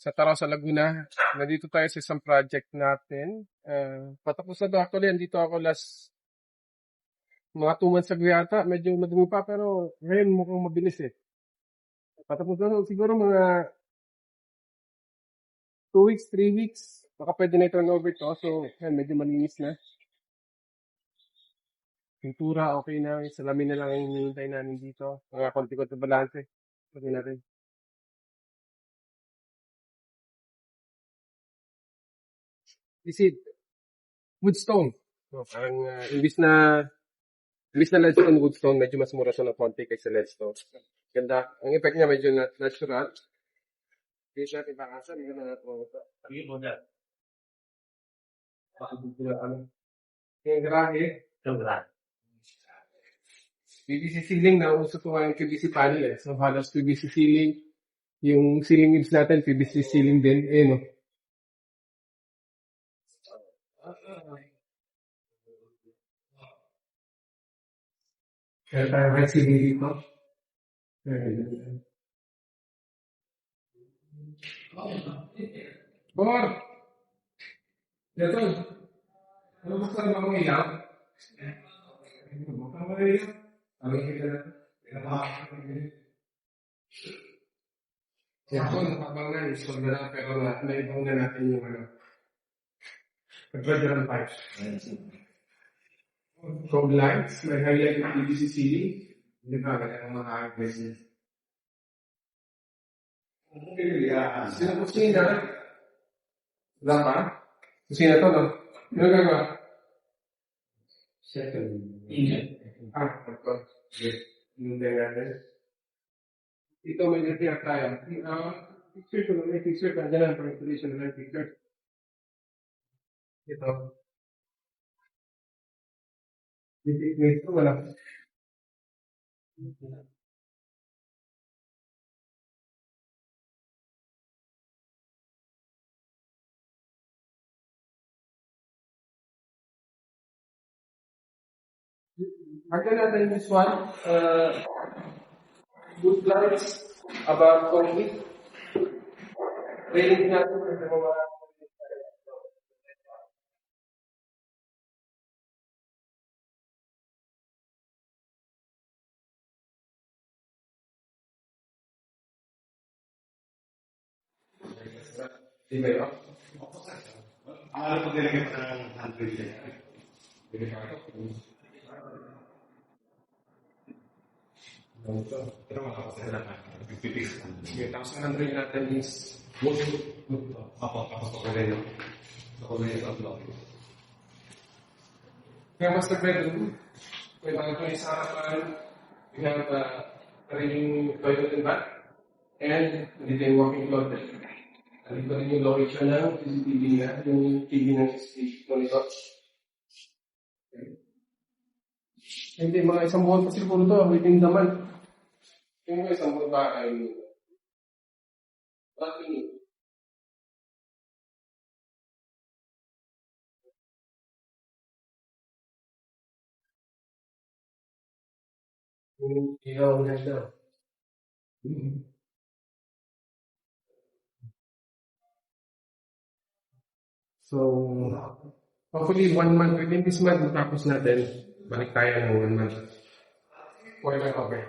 sa Taraw sa Laguna. Nandito tayo sa isang project natin. Patapos na to. Actually, andito ako last mga 2 months ago yata. Medyo madumi pa pero ngayon mukhang mabilis eh. Patapos na to. Siguro mga 2 weeks, 3 weeks. Baka pwede na i-turn over to. So, yan, medyo malinis na. Pintura, okay na. Salamin na lang yung hinihintay namin dito. Mga konti-konti balance. Pwede na rin. Is it woodstone? So, parang imbis na ledgestone woodstone, medyo mas mura siya ng konti kaysa ledgestone. Ganda. Ang effect niya medyo natural. Hindi siya tibakasan. Hindi na natin ito. Sige po na. Yung grahe. Sobra. PVC ceiling na uso ko ngayon PVC panel eh. So halos PVC ceiling. Yung ceiling units natin, PVC ceiling din. Eh no. Kaya tayo may ceiling dito. Bor! Dito. Ano gusto na mga ilaw? Ano ba ilaw? Ano kita na? Kaya ako napabangan, install na lang, pero naibang na natin yung nag-radiolan pipes. Code lights, may highlight ng PVC ceiling. Hindi ba, kaya ang mga business. Sino kusina? Wala pa? Kusina to, no? Ano gagawa? Second. Ito. Hindi natin. Ito may natiyak tayo. Picture ko na may picture ka. Diyan ang installation na may picture. Ito. Ito wala. Again, natin this one. Good lights about concrete. Railing natin sa mga di ba yun? Ano po talaga parang 100 siya? Pero makakasala na. Pipipix. Okay, tapos ang handling natin is Wood. Tapos ako rin yun. Ako rin yung upload. kaya master bedroom. May mga ito sa harapan. We have ring toilet and bath. And dito yung walking closet. Dito rin yung location ng CCTV niya. Yung TV ng CCTV monitor. Okay. Hindi, mga isang buwan pa siguro to. Within the month. Yung mga isang buwan ba ay bakit yung ilaw na siya. So, hopefully 1 month, within this month, matapos natin. Balik tayo ng 1 month. Okay.